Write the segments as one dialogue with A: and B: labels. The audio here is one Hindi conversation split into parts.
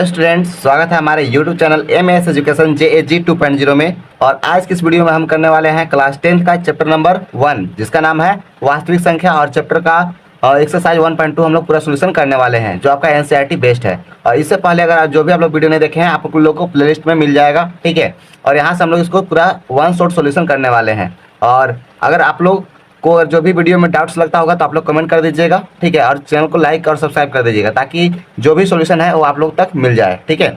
A: हेलो स्टूडेंट्स, स्वागत है हमारे YouTube channel MS education JAG 2.0 में। और आज की इस वीडियो में हम करने वाले हैं क्लास 10 का चैप्टर नंबर 1 जिसका नाम है वास्तविक संख्या। और चैप्टर का एक्सरसाइज 1.2 हम लोग पूरा सोल्यूशन करने वाले हैं जो आपका NCERT बेस्ड है। और इससे पहले अगर जो भी आप लोग वीडियो नहीं देखे हैं आप लोगों को प्लेलिस्ट में मिल जाएगा, ठीक है। और यहाँ से हम लोग इसको पूरा वन शॉट सोल्यूशन करने वाले हैं। और अगर आप लोग को जो भी वीडियो में डाउट्स लगता होगा तो आप लोग कमेंट कर दीजिएगा, ठीक है। और चैनल को लाइक और सब्सक्राइब कर दीजिएगा ताकि जो भी सॉल्यूशन है वो आप लोग तक मिल जाए, ठीक है।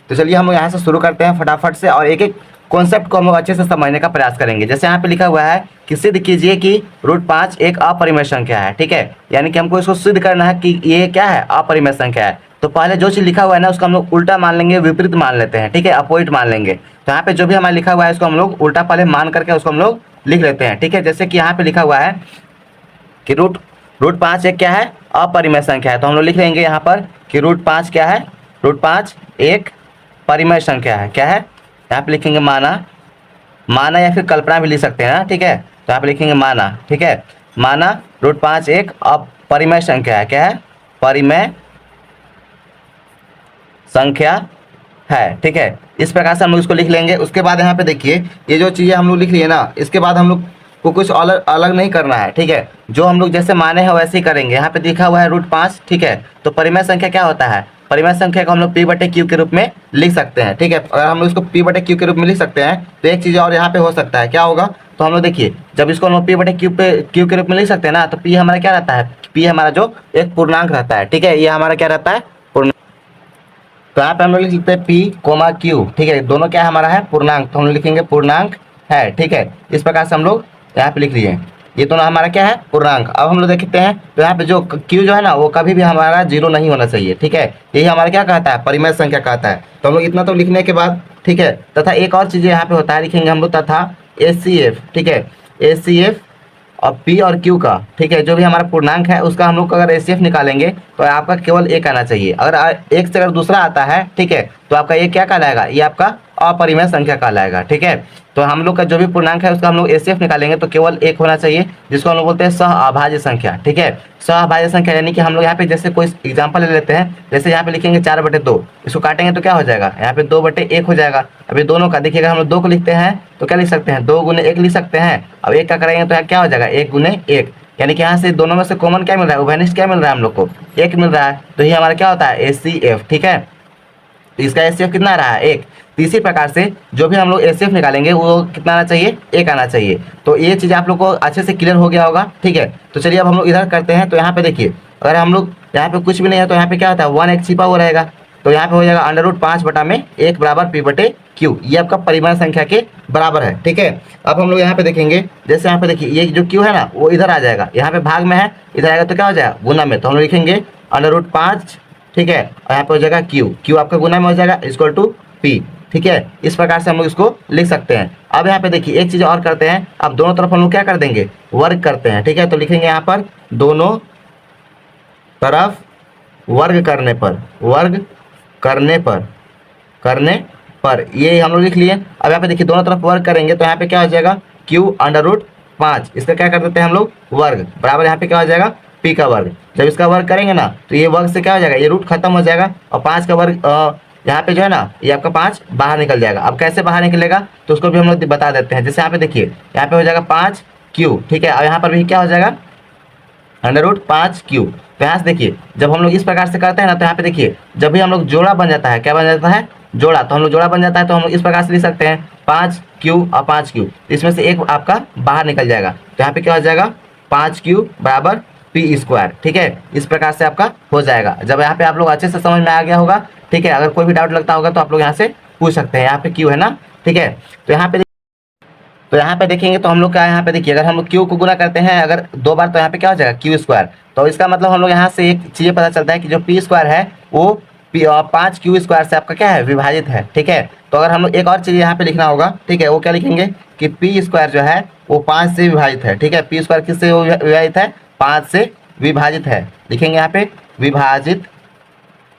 A: तो चलिए हम लोग यहाँ से शुरू करते हैं फटाफट से और एक एक कॉन्सेप्ट को हम लोग अच्छे से समझने का प्रयास करेंगे। जैसे यहाँ पे लिखा हुआ है कि सिद्ध कीजिए कि √5 एक अपरिमेय संख्या है, ठीक है। यानी कि हमको इसको सिद्ध करना है कि ये क्या है, अपरिमेय संख्या है। तो पहले जो चीज़ लिखा हुआ है ना उसको हम लोग उल्टा मान लेंगे, विपरीत मान लेते हैं, ठीक है, अपोजिट मान लेंगे। तो यहाँ पे जो भी हमारा लिखा हुआ है उसको हम लोग उल्टा पहले मान करके उसको हम लोग लिख लेते हैं, ठीक है। जैसे कि यहाँ पे लिखा हुआ है कि √5 एक क्या है, अपरिमेय संख्या है। तो हम लोग लिख लेंगे यहाँ पर कि √5 क्या है, √5 एक परिमेय संख्या है। क्या है, यहाँ पे लिखेंगे माना या फिर कल्पना भी लिख सकते हैं ना, ठीक है। तो यहाँ पे लिखेंगे माना, ठीक है। माना √5 एक अपरिमेय संख्या है। क्या है, परिमेय संख्या है, ठीक है। इस प्रकार से हम लोग इसको लिख लेंगे। उसके बाद यहाँ पे देखिए ये जो चीज़ें हम लोग लिख लिए ना, इसके बाद हम लोग को कुछ अलग नहीं करना है, ठीक है। जो हम लोग जैसे माने हैं वैसे ही करेंगे। यहाँ पे लिखा हुआ है √5, ठीक है। तो परिमेय संख्या क्या होता है, परिमेय संख्या को हम लोग P/Q के रूप में लिख सकते हैं, ठीक है। अगर हम लोग इसको P/Q के रूप में लिख सकते हैं तो एक चीज़ और यहाँ पे हो सकता है, क्या होगा। तो हम लोग देखिए जब इसको हम लोग P/Q के रूप में लिख सकते हैं ना, तो P हमारा क्या रहता है, P हमारा जो एक पूर्णांक रहता है, ठीक है। ये हमारा क्या रहता है, पूर्णांक। तो यहाँ पे हम लोग लिख सकते हैं P, Q, ठीक है। दोनों क्या हमारा है, पूर्णांक। तो हम लोग लिखेंगे पूर्णांक है, ठीक है। इस प्रकार से हम लोग यहाँ पे लिख लिए ये दोनों हमारा क्या है, पूर्णांक। अब हम लोग देखते हैं तो यहाँ पे जो Q जो है ना वो कभी भी हमारा 0 नहीं होना चाहिए, ठीक है। यही हमारा क्या कहता है, परिमेय संख्या कहता है। तो हम लोग इतना तो लिखने के बाद, ठीक है, तथा एक और चीज़ यहाँ पे होता है, लिखेंगे हम लोग तथा ACF, ठीक है। ACF और P और Q का, ठीक है, जो भी हमारा पूर्णांक है उसका हम लोग अगर ACF निकालेंगे तो आपका केवल एक आना चाहिए। अगर एक से अगर दूसरा आता है, ठीक है, तो आपका ये क्या कहलाएगा, ये आपका अपरिमेय संख्या कहलाएगा, ठीक है। तो हम लोग का जो भी पूर्णांक है उसका हम लोग ACF निकालेंगे तो केवल एक होना चाहिए, जिसको हम लोग बोलते हैं सहअभाज्य संख्या, ठीक है। सहअभाज्य संख्या यानी कि हम लोग यहाँ पे जैसे कोई एग्जाम्पल ले लेते हैं। जैसे यहाँ पे लिखेंगे 4/2, इसको काटेंगे तो क्या हो जाएगा, यहाँ पे 2/1 हो जाएगा। अभी दोनों का देखिएगा, हम लोग 2 को लिखते हैं तो क्या लिख सकते हैं, 2 × 1 लिख सकते हैं। अब 1 का करेंगे तो क्या हो जाएगा, 1 × 1, यानी कि यहाँ से दोनों में से कॉमन क्या मिल रहा है, उभयनिष्ठ क्या मिल रहा है, हम लोग को 1 मिल रहा है। तो ये हमारा क्या होता है, ACF, ठीक है। तो इसका ACF कितना आ रहा है, 1। इसी प्रकार से जो भी हम लोग ACF निकालेंगे वो कितना आना चाहिए, 1 आना चाहिए। तो ये चीज़ आप लोग को अच्छे से क्लियर हो गया होगा, ठीक है। तो चलिए अब हम लोग इधर करते हैं। तो यहाँ पे देखिए अगर हम लोग यहाँ पे कुछ भी नहीं है तो यहाँ पे क्या होता है, 1 एक छिपा हुआ रहेगा। तो यहाँ पे हो जाएगा √5/1 बराबर P/Q। ये आपका परिमेय संख्या के बराबर है, ठीक है। अब हम लोग यहाँ पे देखेंगे, जैसे यहाँ पे देखिए ये जो Q है ना वो इधर आ जाएगा, यहाँ पे भाग में है, इधर आएगा तो क्या हो जाएगा, गुना में। तो हम लोग लिखेंगे √5, ठीक है, और यहाँ पे हो जाएगा Q आपका गुना में हो जाएगा = P, ठीक है। इस प्रकार से हम लोग इसको लिख सकते हैं। अब यहाँ पे देखिए एक चीज़ और करते हैं, अब दोनों तरफ हम लोग क्या कर देंगे, वर्ग करते हैं, ठीक है। तो लिखेंगे यहाँ पर दोनों तरफ वर्ग करने पर ये हम लोग लिख लिए। अब यहाँ पे देखिए दोनों तरफ वर्ग करेंगे तो यहाँ पे क्या हो जाएगा, Q/5, इसका क्या कर देते हैं हम लोग, वर्ग, बराबर यहाँ पे क्या हो जाएगा, P का वर्ग। जब इसका वर्ग करेंगे ना तो ये वर्ग से क्या हो जाएगा, ये रूट खत्म हो जाएगा और 5 का वर्ग यहाँ पे जो है ना ये आपका 5 बाहर निकल जाएगा। अब कैसे बाहर निकलेगा तो उसको भी हम लोग बता देते हैं। जैसे यहाँ पे देखिए यहाँ पे हो जाएगा 5Q, ठीक है। और यहाँ पर भी क्या हो जाएगा, √5Q। तो यहाँ से देखिए जब हम लोग इस प्रकार से करते हैं ना तो यहाँ पे देखिए जब भी हम लोग जोड़ा बन जाता है, क्या बन जाता है, जोड़ा। तो हम लोग जोड़ा बन जाता है तो हम लोग इस प्रकार से लिख सकते हैं 5Q और 5Q। इसमें से एक आपका बाहर निकल जाएगा तो यहाँ पे क्या हो जाएगा, 5Q बराबर P², ठीक है। इस प्रकार से आपका हो जाएगा। जब यहाँ पे आप लोग अच्छे से समझ में आ गया होगा, ठीक है। अगर कोई भी डाउट लगता होगा तो आप लोग यहाँ से पूछ सकते हैं। यहाँ पे Q है ना, ठीक है। तो यहाँ पे देखेंगे तो हम लोग क्या, यहाँ पे देखिए अगर हम लोग Q को गुना करते हैं अगर 2 बार तो यहाँ पे क्या हो जाएगा, Q²। तो इसका मतलब हम लोग यहाँ से एक चीज़ पता चलता है कि जो P² है वो 5Q² से आपका क्या है, विभाजित है, ठीक है। तो अगर हम लोग एक और चीज़ यहाँ पे लिखना होगा, ठीक है, वो क्या लिखेंगे कि P² जो है वो 5 से विभाजित है, ठीक है। P² किससे विभाजित है, 5 से विभाजित है, लिखेंगे यहाँ पे विभाजित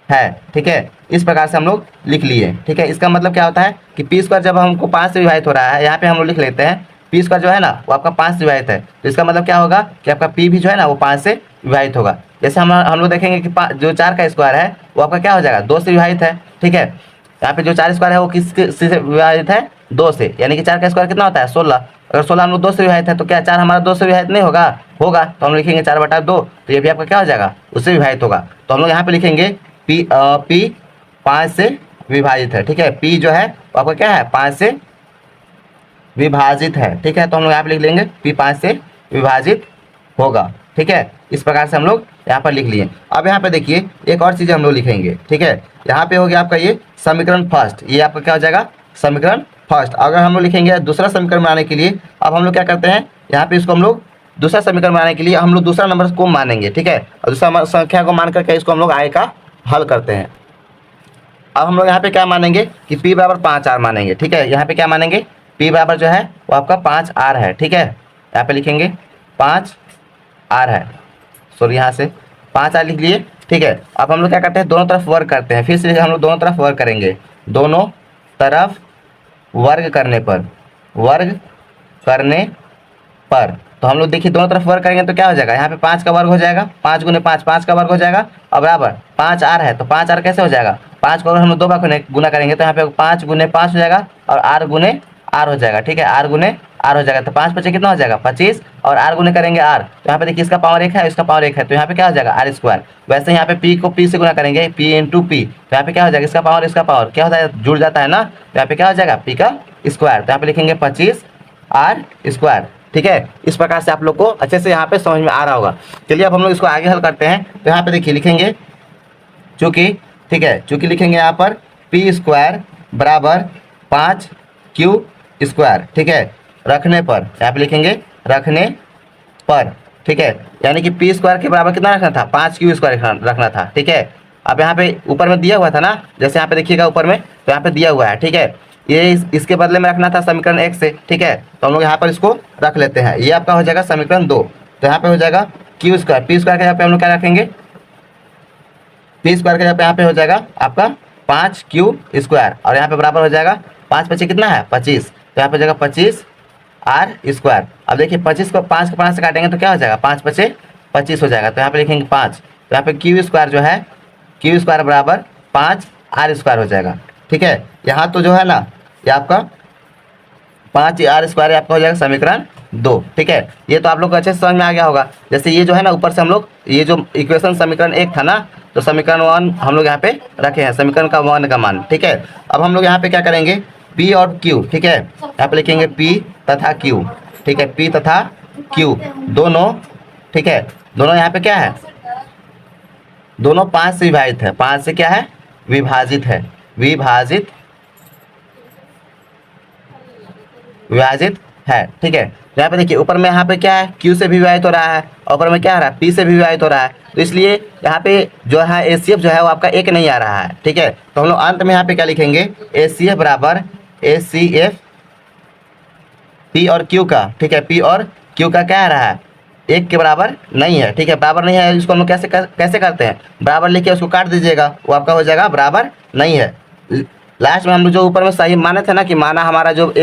A: है, ठीक है। इस प्रकार से हम लोग लिख लिए, ठीक है। इसका मतलब क्या होता है कि P² जब हमको 5 से विभाजित हो रहा है, यहाँ पे हम लोग लिख लेते हैं P² जो है ना वो आपका 5 से विभाजित है। तो इसका मतलब क्या होगा कि आपका P भी जो है ना वो 5 से विभाजित होगा। जैसे हम लोग देखेंगे कि जो 4 का स्क्वायर है वो आपका क्या हो जाएगा, 2 से विभाजित है। ठीक है, यहाँ पे जो 4 स्क्वायर है वो किस से विभाजित है, 2 से, यानी कि 4 का स्क्वायर कितना होता है, 16। अगर 16 हम लोग 2 से विभाजित है तो क्या 4 हमारा 2 से विभाजित नहीं होगा, होगा। तो हम लिखेंगे 4/2, तो ये भी आपका क्या हो जाएगा, उससे विभाजित होगा। तो हम लोग यहाँ पे लिखेंगे पी 5 से विभाजित है। ठीक है, पी जो है वो आपका क्या है, 5 से विभाजित है। ठीक है, तो हम लोग यहाँ पे लिख लेंगे पी 5 से विभाजित होगा। ठीक है, इस प्रकार से हम लोग यहाँ पर लिख लिए। अब यहाँ पे देखिए एक और चीज़ हम लोग लिखेंगे। ठीक है, यहाँ पे हो गया आपका ये समीकरण फर्स्ट, ये आपका क्या हो जाएगा, समीकरण फर्स्ट। अगर हम लोग लिखेंगे दूसरा समीकरण बनाने के लिए, अब हम लोग क्या करते हैं, यहाँ पे इसको हम लोग दूसरा समीकरण बनाने के लिए हम लोग दूसरा नंबर को मानेंगे। ठीक है, और दूसरा संख्या को मान करके इसको हम लोग आगे का हल करते हैं। अब हम लोग यहाँ पे क्या मानेंगे कि p बराबर 5r मानेंगे। ठीक है, यहाँ पे क्या मानेंगे, p बराबर जो है वो आपका 5r है। ठीक है, यहाँ पे लिखेंगे 5r है, सॉरी यहाँ से 5r लिख लिए। ठीक है, अब हम लोग क्या करते हैं, दोनों तरफ वर्ग करते हैं। फिर से हम लोग दोनों तरफ वर्ग करेंगे, दोनों तरफ वर्ग करने पर, वर्ग करने पर, तो हम लोग देखिए दोनों तरफ वर्ग करेंगे तो क्या हो जाएगा, यहाँ पे 5 का वर्ग हो जाएगा, 5 गुने 5 5 का वर्ग हो जाएगा, और बराबर 5r है। तो 5r कैसे हो जाएगा, 5 को अगर हम लोग 2 बार गुना करेंगे तो यहाँ पे 5 गुने 5 हो जाएगा, और r गुने r हो जाएगा। ठीक है, r गुने r हो जाएगा, तो 5 5 कितना हो जाएगा, 25, और r गुने करेंगे r, तो यहाँ पे देखिए इसका पावर 1 है, इसका पावर 1 है, तो यहाँ पे क्या हो जाएगा, r स्क्वायर। वैसे यहाँ पे p को p से गुना करेंगे, p इंटू p, तो यहाँ पे क्या हो जाएगा, इसका पावर क्या होता है, जुड़ जाता है ना, तो यहाँ पे क्या हो जाएगा, p का स्क्वायर। तो यहाँ पे लिखेंगे 25r स्क्वायर। ठीक है, इस प्रकार से आप लोग को अच्छे से यहाँ पे समझ में आ रहा होगा। चलिए अब हम लोग इसको आगे हल करते हैं। तो यहाँ पे देखिए लिखेंगे चूँकि, ठीक है, चूँकि लिखेंगे यहाँ पर p स्क्वायर बराबर 5q स्क्वायर। ठीक है, रखने पर, यहाँ पे लिखेंगे रखने पर। ठीक है, यानी कि p स्क्वायर के बराबर कितना रखना था, 5q स्क्वायर रखना था। ठीक है, अब यहाँ पे ऊपर में दिया हुआ था ना, जैसे यहाँ पे देखिएगा ऊपर में, तो यहाँ पे दिया हुआ है। ठीक है, ये इसके बदले में रखना था समीकरण 1 से। ठीक है, तो हम लोग यहाँ पर इसको रख लेते हैं, ये आपका हो जाएगा समीकरण 2। तो यहाँ पे हो जाएगा q स्क्वायर, p स्क्वायर के यहाँ पे हम लोग क्या रखेंगे, p स्क्वायर के यहाँ पे हो जाएगा आपका 5q स्क्वायर, और यहाँ पे बराबर हो जाएगा 5 5 कितना है, 25, तो यहाँ पे हो जाएगा 25r स्क्वायर। अब देखिए 25 को 5 को 5 से काटेंगे तो क्या हो जाएगा, 5 5 25 हो जाएगा, तो यहाँ पे लिखेंगे 5, तो यहाँ पे q स्क्वायर जो है, q स्क्वायर बराबर 5r स्क्वायर हो जाएगा। ठीक है, यहाँ तो जो है ना ये आपका 5r स्क्वायर आपका हो जाएगा समीकरण 2। ठीक है, ये तो आप लोग को अच्छे से समझ में आ गया होगा। जैसे ये जो है ना ऊपर से हम लोग ये जो इक्वेशन समीकरण 1 था ना, तो समीकरण 1 हम लोग यहाँ पे रखे हैं, समीकरण का 1 का मान। ठीक है, अब हम लोग यहाँ पे क्या करेंगे, p और q। ठीक है, यहाँ पे लिखेंगे p तथा q। ठीक है, p तथा q दोनों, ठीक है, दोनों यहाँ पे क्या है, दोनों 5 से विभाजित है, 5 से क्या है, विभाजित है, विभाजित है। ठीक है, यहाँ पे देखिए ऊपर में यहाँ पे क्या है, q से भी विभाजित हो रहा है, और ऊपर में क्या आ रहा है, p से भी विभाजित हो रहा है, तो इसलिए यहाँ पे जो है ACF जो है वो आपका 1 नहीं आ रहा है। ठीक है, तो हम लोग अंत में यहाँ पे क्या लिखेंगे, ACF बराबर ACF p और q का। ठीक है, p और q का क्या आ रहा है, 1 के बराबर नहीं है। ठीक है, बराबर नहीं है, इसको हम लोग कैसे करते हैं, बराबर लिखे उसको काट दीजिएगा, वो आपका हो जाएगा बराबर नहीं है। लास्ट में हम लोग जो ऊपर में सही माने थे ना, कि माना हमारा जो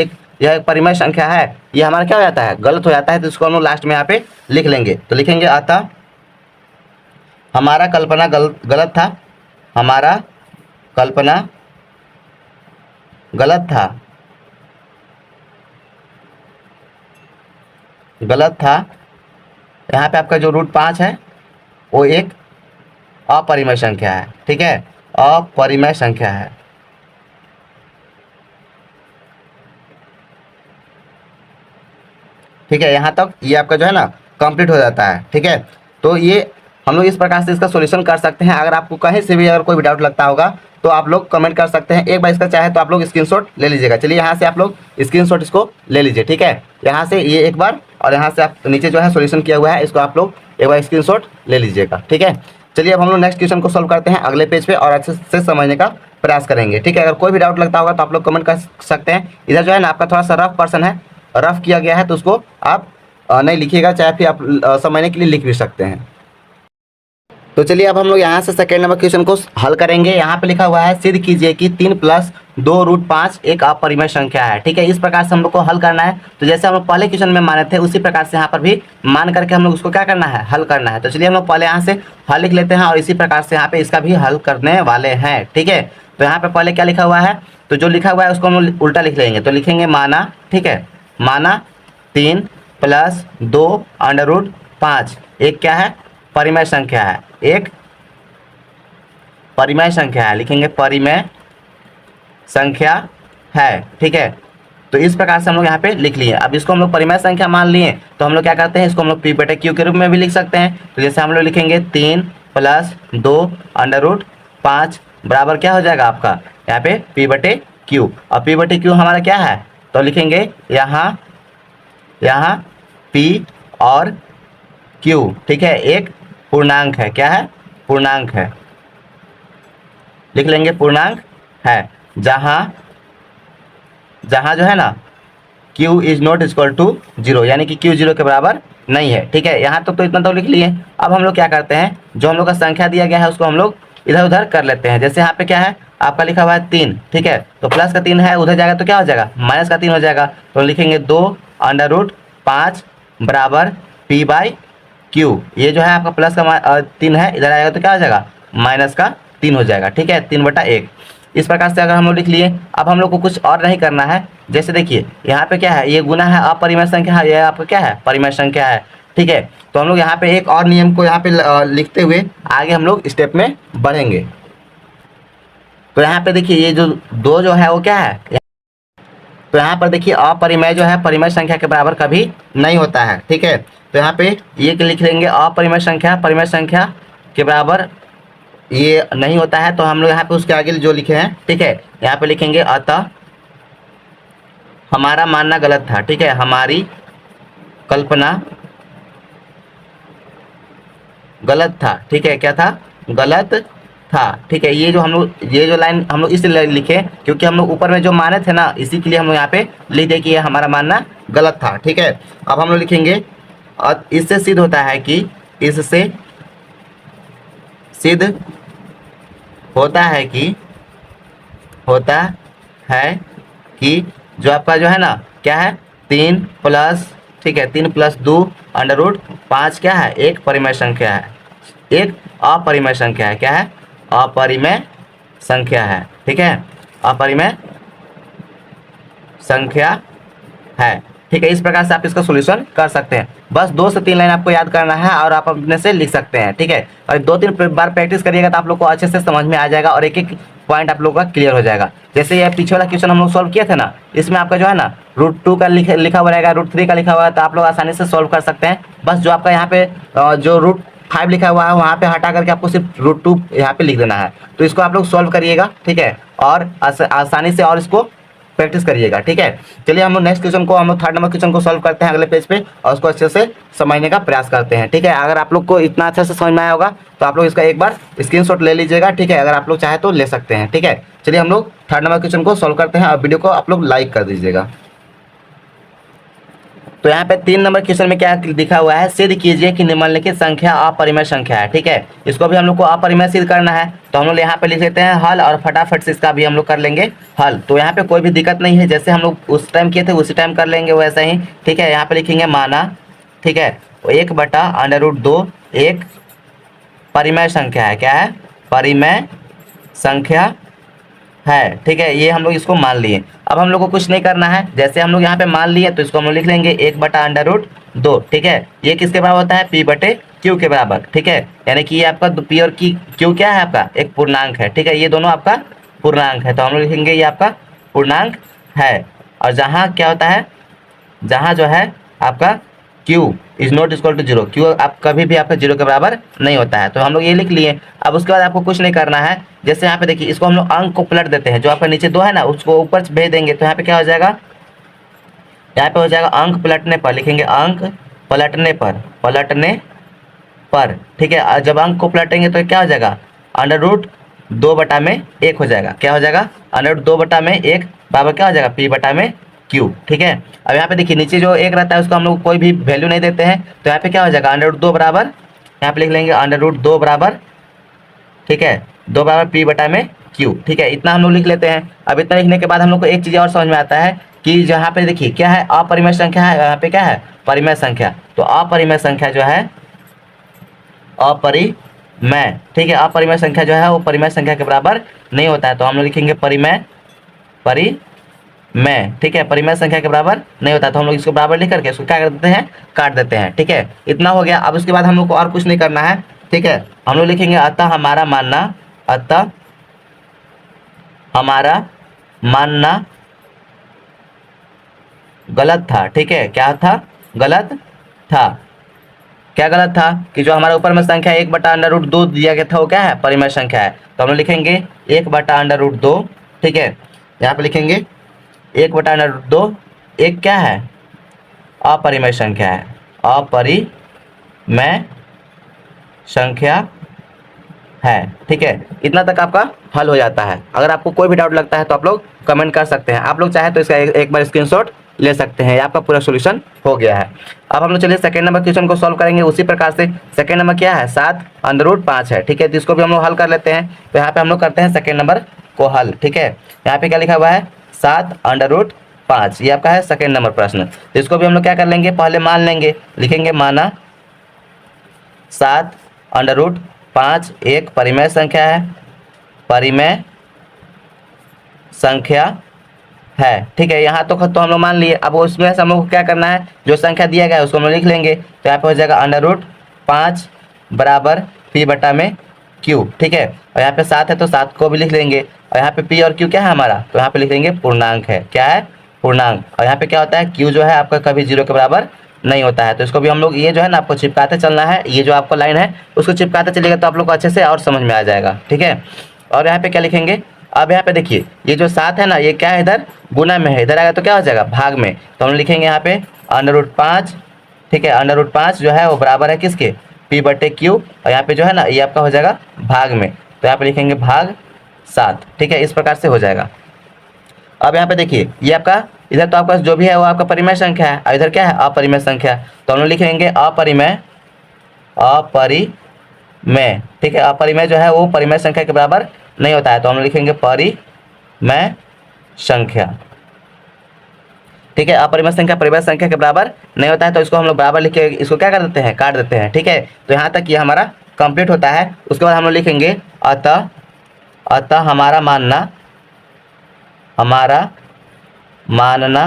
A: यह एक परिमेय संख्या है, ये हमारा क्या हो जाता है, गलत हो जाता है, तो इसको हम लोग लास्ट में यहाँ पे लिख लेंगे। तो लिखेंगे अतः हमारा कल्पना गलत था, हमारा कल्पना गलत था, यहाँ पे आपका जो √5 है वो एक अपरिमेय संख्या है। ठीक है, अपरिमेय संख्या है। ठीक है, यहाँ तक ये आपका जो है ना कंप्लीट हो जाता है। ठीक है, तो ये हम लोग इस प्रकार से इसका सॉल्यूशन कर सकते हैं। अगर आपको कहीं से भी अगर कोई भी डाउट लगता होगा तो आप लोग कमेंट कर सकते हैं। एक बार इसका चाहे तो आप लोग स्क्रीनशॉट ले लीजिएगा। चलिए यहाँ से आप लोग स्क्रीनशॉट इसको ले लीजिए। ठीक है, यहाँ से ये एक बार, और यहाँ से आप नीचे जो है सॉल्यूशन किया हुआ है इसको आप लोग एक बार स्क्रीनशॉट ले लीजिएगा। ठीक है, चलिए अब हम लोग नेक्स्ट क्वेश्चन को सॉल्व करते हैं अगले पेज पे, और अच्छे से समझने का प्रयास करेंगे। ठीक है, अगर कोई भी डाउट लगता होगा तो आप लोग कमेंट कर सकते हैं। इधर जो है ना आपका थोड़ा सा रफ पर्सन है, रफ किया गया है, तो उसको आप नहीं लिखिएगा, चाहे फिर आप समझने के लिए लिख भी सकते हैं। तो चलिए अब हम लोग यहाँ से सेकेंड नंबर क्वेश्चन को हल करेंगे। यहाँ पे लिखा हुआ है सिद्ध कीजिए कि 3 + 2√5 एक अपरिमेय संख्या है। ठीक है, इस प्रकार से हम लोग को हल करना है। तो जैसे हम लोग पहले क्वेश्चन में माने थे उसी प्रकार से यहाँ पर भी मान करके हम लोग उसको क्या करना है, हल करना है। तो चलिए हम लोग पहले यहाँ से हल लिख लेते हैं और इसी प्रकार से यहाँ पे इसका भी हल करने वाले हैं। ठीक है, तो यहाँ पे पहले क्या लिखा हुआ है, तो जो लिखा हुआ है उसको हम लोग उल्टा लिख लेंगे। तो लिखेंगे माना, ठीक है, माना 3 + 2√5 एक क्या है, परिमेय संख्या है, एक परिमेय संख्या है। लिखेंगे परिमेय संख्या है। ठीक है, तो इस प्रकार से हम लोग यहाँ पे लिख लिए। अब इसको हम लोग परिमेय संख्या मान लिए तो हम लोग क्या करते हैं, इसको हम लोग P/Q के रूप में भी लिख सकते हैं। तो जैसे हम लोग लिखेंगे 3 + 2√5 बराबर क्या हो जाएगा आपका यहाँ पे P/Q। और P/Q हमारा क्या है, तो लिखेंगे यहाँ P और Q। ठीक है, एक पूर्णांक है, क्या है, पूर्णांक है, लिख लेंगे पूर्णांक है। जहाँ जो है ना Q ≠ 0, यानी कि Q 0 के बराबर नहीं है। ठीक है, यहाँ तक तो इतना तो लिख लिए। अब हम लोग क्या करते हैं, जो हम लोग का संख्या दिया गया है उसको हम लोग इधर उधर कर लेते हैं। जैसे यहाँ पे क्या है आपका लिखा हुआ है 3, ठीक है, तो प्लस का 3 है, उधर जाएगा तो क्या हो जाएगा, माइनस का 3 हो जाएगा। तो लिखेंगे 2√5 बराबर P/Q। ये जो है आपका प्लस का 3 है, इधर आएगा तो क्या हो जाएगा, माइनस का 3 हो जाएगा। ठीक है, 3/1। इस प्रकार से अगर हम लोग लिख लिए। अब हम लोग को कुछ और नहीं करना है। जैसे देखिए यहाँ पे क्या है, ये गुना है अपरिमेय संख्या है, ये आपका क्या है, परिमेय संख्या है। ठीक है, तो हम लोग यहाँ पे एक और नियम को यहाँ पे लिखते हुए आगे हम लोग स्टेप में बढ़ेंगे। तो यहाँ पे देखिए ये जो 2 जो है वो क्या है, तो यहाँ पर देखिए अपरिमेय जो है परिमेय संख्या के बराबर कभी नहीं होता है। ठीक है, तो यहाँ पे ये लिख लेंगे अपरिमेय संख्या परिमेय संख्या के बराबर ये नहीं होता है। तो हम लोग यहाँ पे उसके आगे जो लिखे हैं, ठीक है, यहाँ पे लिखेंगे अतः हमारा मानना गलत था। ठीक है, हमारी कल्पना गलत था। ठीक है, क्या था, गलत था। ठीक है, ये जो लाइन हम लोग इसलिए लिखे क्योंकि हम लोग ऊपर में जो माने थे ना, इसी के लिए हम लोग यहाँ पे लिख दे कि ये हमारा मानना गलत था। ठीक है, अब हम लोग लिखेंगे और इससे सिद्ध होता है कि इससे सिद्ध होता है कि जो आपका जो है ना क्या है 3 + ठीक है 3 + 2√5 क्या है, एक परिमेय संख्या है, एक अपरिमेय संख्या है। क्या है, अपरिमेय संख्या है। ठीक है, अपरिमेय संख्या है। ठीक है, इस प्रकार से आप इसका सॉल्यूशन कर सकते हैं। बस 2 से 3 लाइन आपको याद करना है और आप अपने से लिख सकते हैं। ठीक है, और 2-3 बार प्रैक्टिस करिएगा तो आप लोग को अच्छे से समझ में आ जाएगा और एक एक पॉइंट आप लोग का क्लियर हो जाएगा। जैसे ये पीछे वाला क्वेश्चन हम लोग सॉल्व किए थे ना, इसमें आपका जो है ना √2 का लिखा हुआ रहेगा, √3 का लिखा हुआ है, तो आप लोग आसानी से सॉल्व कर सकते हैं। बस जो आपका यहाँ पे जो √5 लिखा हुआ है वहाँ पे हटा करके आपको सिर्फ √2 यहाँ पे लिख देना है। तो इसको आप लोग सॉल्व करिएगा। ठीक है, और आसानी से और इसको प्रैक्टिस करिएगा। ठीक है, चलिए हम लोग नेक्स्ट क्वेश्चन को, हम लोग 3rd नंबर क्वेश्चन को सॉल्व करते हैं अगले पेज पे और उसको अच्छे से समझने का प्रयास करते हैं। ठीक है, अगर आप लोग को इतना अच्छे से समझ में आया होगा तो आप लोग इसका एक बार स्क्रीनशॉट ले लीजिएगा। ठीक है, अगर आप लोग चाहे तो ले सकते हैं। ठीक है, चलिए हम लोग 3rd नंबर क्वेश्चन को सॉल्व करते हैं और वीडियो को आप लोग लाइक कर दीजिएगा। तो यहाँ पे 3 नंबर क्वेश्चन में क्या लिखा हुआ है, सिद्ध कीजिए कि निम्नलिखित संख्या अपरिमेय संख्या है। ठीक है, इसको भी हम लोग को अपरिमेय सिद्ध करना है। तो हम लोग यहाँ पे लिख लेते हैं हल और फटाफट से इसका भी हम लोग कर लेंगे हल। तो यहाँ पे कोई भी दिक्कत नहीं है, जैसे हम लोग उस टाइम किए थे उसी टाइम कर लेंगे वैसा ही। ठीक है, यहाँ पे लिखेंगे माना, ठीक है, 1/√2 एक परिमेय संख्या है। क्या है, परिमेय संख्या है। ठीक है, ये हम लोग इसको मान लिए। अब हम लोग को कुछ नहीं करना है, जैसे हम लोग यहाँ पे मान लिए तो इसको हम लोग लिख लेंगे 1/√2। ठीक है, ये किसके बराबर होता है, P/Q के बराबर। ठीक है, यानी कि ये आपका P और Q क्या है, आपका एक पूर्णांक है। ठीक है, ये दोनों आपका पूर्णांक है, तो हम लोग लिखेंगे ये आपका पूर्णांक है। और जहाँ क्या होता है, जहाँ जो है आपका Q ≠ 0, Q आप कभी भी आपका 0 के बराबर नहीं होता है। तो हम लोग ये लिख लिए। अब उसके बाद आपको कुछ नहीं करना है। जैसे यहाँ पे देखिए इसको हम लोग अंक को पलट देते हैं, जो आपका नीचे 2 है ना उसको ऊपर भेज देंगे। तो यहाँ पे क्या हो जाएगा, यहाँ पे हो जाएगा अंक पलटने पर, लिखेंगे अंक पलटने पर। ठीक है, जब अंक को पलटेंगे तो क्या हो जाएगा, √2/1 हो जाएगा। क्या हो जाएगा, √2/1 बराबर क्या हो जाएगा, P/Q। ठीक है, अब यहाँ पे देखिए नीचे जो 1 रहता है उसको हम लोग कोई भी वैल्यू नहीं देते हैं, तो यहाँ पे क्या हो जाएगा, √2 बराबर यहाँ पे लिख लेंगे अंडर रूट 2 बराबर, ठीक है, 2 बराबर पी बटा में क्यू, ठीक है, इतना हम लोग लिख लेते हैं। अब इतना लिखने के बाद हम लोग को एक चीज़ और समझ में आता है कि जहाँ पे देखिए क्या है, अपरिमेय संख्या है, यहाँ पे क्या है, परिमेय संख्या। तो अपरिमेय संख्या जो है अपरिमेय, ठीक है, अपरिमेय संख्या जो है वो परिमेय संख्या के बराबर नहीं होता है। तो हम लोग लिखेंगे परिमेय, परिमेय, ठीक है, परिमेय संख्या के बराबर नहीं होता। तो हम लोग इसको बराबर लिख करके इसको क्या कर देते हैं, काट देते हैं, ठीक है, इतना हो गया। अब उसके बाद हम लोग को और कुछ नहीं करना है, ठीक है, हम लोग लिखेंगे अतः हमारा मानना, अतः हमारा मानना गलत था, ठीक है, क्या था, गलत था। क्या गलत था कि जो हमारा ऊपर में संख्या 1/√2 दिया गया था वो क्या है, परिमेय संख्या है। तो हम लोग लिखेंगे 1/√2, ठीक है, यहाँ पे लिखेंगे 1/√2, एक क्या है, अपरिमेय संख्या है, अपरिमेय संख्या है, ठीक है। इतना तक आपका हल हो जाता है। अगर आपको कोई भी डाउट लगता है तो आप लोग कमेंट कर सकते हैं। आप लोग चाहे तो इसका एक बार स्क्रीनशॉट ले सकते हैं। ये आपका पूरा सॉल्यूशन हो गया है। अब हम लोग चलिए सेकंड नंबर क्वेश्चन को सॉल्व करेंगे उसी प्रकार से। सेकंड नंबर क्या है, 7√5 है, ठीक है, तो इसको भी हम लोग हल कर लेते हैं। तो यहाँ पे हम लोग करते हैं सेकंड नंबर को हल, ठीक है। यहाँ पे क्या लिखा हुआ है, 7√5, ये आपका है सेकंड नंबर प्रश्न। तो इसको भी हम लोग क्या कर लेंगे, पहले मान लेंगे, लिखेंगे माना 7√5 एक परिमेय संख्या है, परिमेय संख्या है, ठीक है। यहाँ तो हम लोग मान लिए। अब उसमें से हम लोग को क्या करना है, जो संख्या दिया गया है उसको हम लोग लिख लेंगे। तो यहाँ पे हो जाएगा √5 बराबर पी बटा में क्यू, ठीक है। और यहाँ पे 7 है तो 7 को भी लिख लेंगे। और यहाँ पे पी और क्यू क्या है हमारा, तो यहाँ पे लिख लेंगे पूर्णांक है, क्या है, पूर्णांक। और यहाँ पे क्या होता है, क्यू जो है आपका कभी 0 के बराबर नहीं होता है। तो इसको भी हम लोग ये जो है ना आपको चिपकाते चलना है, ये जो आपका लाइन है उसको चिपकाते चलिएगा तो आप लोग को अच्छे से और समझ में आ जाएगा, ठीक है। और यहाँ पे क्या लिखेंगे, अब यहाँ पे देखिए ये जो 7 है ना, ये क्या है, इधर गुना में है, इधर आएगा तो क्या हो जाएगा, भाग में। तो हम लिखेंगे यहाँ पे √5, ठीक है, √5 जो है वो बराबर है किसके, पी बटे क्यू। और यहाँ पे जो है ना ये आपका हो जाएगा भाग में, तो यहाँ पे लिखेंगे भाग 7, ठीक है, इस प्रकार से हो जाएगा। अब यहाँ पे देखिए ये आपका इधर तो आपका जो भी है वो आपका परिमेय संख्या है, और इधर क्या है, अपरिमेय संख्या। तो हम लोग लिखेंगे अपरिमेय, अपरिमेय, ठीक है, अपरिमेय जो है वो परिमेय संख्या के बराबर नहीं होता है। तो हम लोग लिखेंगे परिमेय संख्या, ठीक है, अपरिमेय संख्या परिमेय संख्या के बराबर नहीं होता है। तो इसको हम लोग बराबर लिख के इसको क्या कर देते हैं, काट देते हैं, ठीक है। तो यहाँ तक ये हमारा कंप्लीट होता है। उसके बाद हम लोग लिखेंगे अतः हमारा मानना, हमारा मानना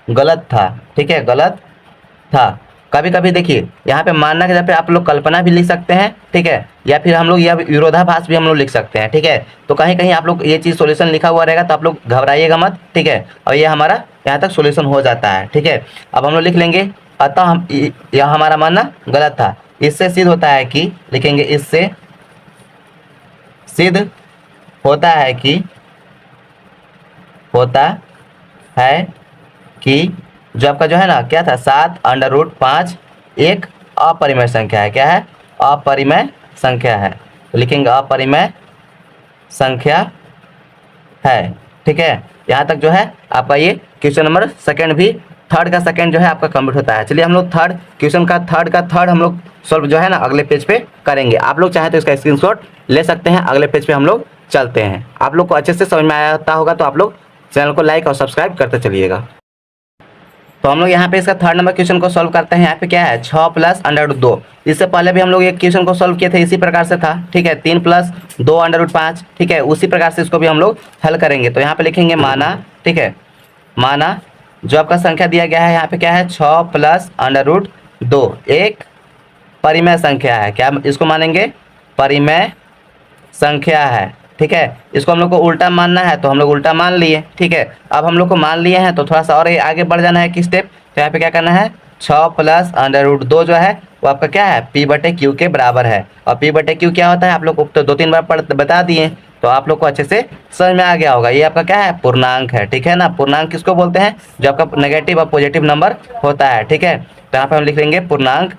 A: गलत था, ठीक है, गलत था। कभी कभी देखिए यहाँ पे मानना के जगह पे आप लोग कल्पना भी लिख सकते हैं, ठीक है, या फिर हम लोग यह विरोधाभास भी हम लोग लिख सकते हैं, ठीक है। तो कहीं कहीं आप लोग ये चीज़ सॉल्यूशन लिखा हुआ रहेगा तो आप लोग घबराइएगा मत, ठीक है। और ये हमारा यहाँ तक सॉल्यूशन हो जाता है, ठीक है। अब हम लोग लिख लेंगे अतः हम यह हमारा मानना गलत था। इससे सिद्ध होता है कि, लिखेंगे इससे सिद्ध होता है कि, होता है कि जो आपका जो है ना क्या था, 7√5 एक अपरिमेय संख्या है, क्या है, अपरिमेय संख्या है। तो लिखेंगे अपरिमेय संख्या है, ठीक है। यहाँ तक जो है आपका ये क्वेश्चन नंबर सेकंड भी, थर्ड का सेकंड जो है आपका कंप्लीट होता है। चलिए हम लोग थर्ड क्वेश्चन का थर्ड हम लोग सॉल्व जो है ना अगले पेज पे करेंगे। आप लोग चाहे तो इसका स्क्रीनशॉट ले सकते हैं। अगले पेज पे हम लोग चलते हैं। आप लोग को अच्छे से समझ में आता होगा तो आप लोग चैनल को लाइक और सब्सक्राइब करते चलिएगा। तो हम लोग यहाँ पे इसका थर्ड नंबर क्वेश्चन को सॉल्व करते हैं। यहाँ पे क्या है, 6 + √2। इससे पहले भी हम लोग एक क्वेश्चन को सॉल्व किए थे, इसी प्रकार से था, ठीक है, 3 + 2 √5, ठीक है, उसी प्रकार से इसको भी हम लोग हल करेंगे। तो यहाँ पे लिखेंगे माना, ठीक है, माना जो आपका संख्या दिया गया है यहाँ पे क्या है, 6 + √2 एक परिमेय संख्या है, क्या इसको मानेंगे, परिमेय संख्या है, ठीक है। इसको हम लोग को उल्टा मानना है तो हम लोग उल्टा मान लिए, ठीक है। अब हम लोग को मान लिए हैं तो थोड़ा सा और आगे बढ़ जाना है कि स्टेप। तो यहाँ पे क्या करना है, 6 + √2 जो है वो आपका क्या है, पी बटे क्यू के बराबर है। और पी बटे क्यू क्या होता है आप लोग को तो 2-3 बार बता दिए, तो आप लोग को अच्छे से समझ में आ गया होगा। ये आपका क्या है, पूर्णांक है, ठीक है ना। पूर्णांक किसको बोलते हैं, जो आपका नेगेटिव और पॉजिटिव नंबर होता है, ठीक है। तो यहाँ पे हम लिख लेंगे पूर्णांक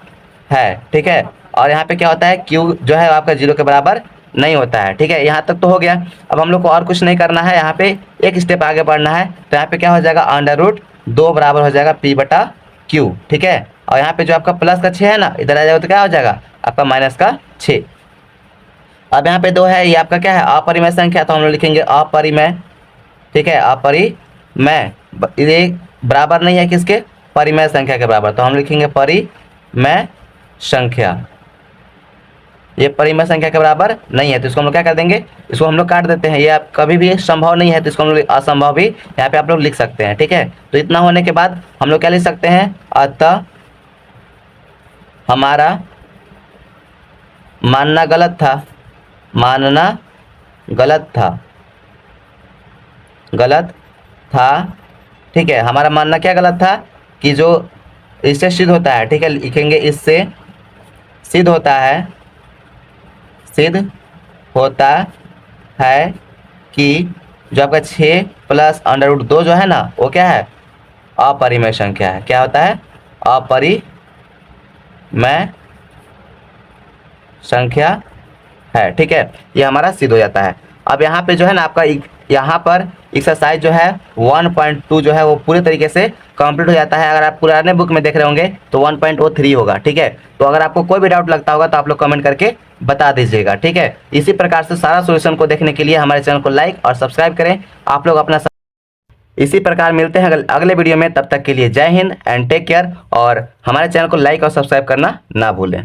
A: है, ठीक है। और यहाँ पे क्या होता है, क्यू जो है आपका 0 के बराबर नहीं होता है, ठीक है। यहाँ तक तो हो गया। अब हम लोग को और कुछ नहीं करना है, यहाँ पे एक स्टेप आगे बढ़ना है। तो यहाँ पे क्या हो जाएगा, √2 बराबर हो जाएगा पी बटा क्यू, ठीक है। और यहाँ पे जो आपका प्लस का 6 है ना, इधर आ जाएगा तो क्या हो जाएगा आपका माइनस का 6। अब यहाँ पे 2 है, ये आपका क्या है अपरिमेय संख्या, तो हम लोग लिखेंगे अपरिमेय, ठीक है, अपरिमेय। ये बराबर नहीं है किसके, परिमेय संख्या के बराबर, तो हम लिखेंगे परिमेय संख्या। ये परिमेय संख्या के बराबर नहीं है तो इसको हम लोग क्या कर देंगे, इसको हम लोग काट देते हैं। ये आप कभी भी संभव नहीं है तो इसको हम लोग असंभव भी यहाँ पे आप लोग लिख सकते हैं, ठीक है। तो इतना होने के बाद हम लोग क्या लिख सकते हैं, अतः हमारा मानना गलत था, मानना गलत था, गलत था, ठीक है। हमारा मानना क्या गलत था कि जो इससे सिद्ध होता है, ठीक है, लिखेंगे इससे सिद्ध होता है, सिद्ध होता है कि जो आपका 6 प्लस √2 जो है ना वो क्या है अपरिमेय संख्या है। क्या होता है, अपरिमेय संख्या है, ठीक है। ये हमारा सिद्ध हो जाता है। अब यहाँ पे जो है ना आपका यहाँ पर एक्सरसाइज जो है 1.2 जो है वो पूरे तरीके से कंप्लीट हो जाता है। अगर आप पुराने बुक में देख रहे होंगे तो 1.03 होगा, ठीक है। तो अगर आपको कोई भी डाउट लगता होगा तो आप लोग कमेंट करके बता दीजिएगा, ठीक है। इसी प्रकार से सारा सॉल्यूशन को देखने के लिए हमारे चैनल को लाइक और सब्सक्राइब करें। आप लोग अपना इसी प्रकार मिलते हैं अगले वीडियो में, तब तक के लिए जय हिंद एंड टेक केयर, और हमारे चैनल को लाइक और सब्सक्राइब करना ना भूलें।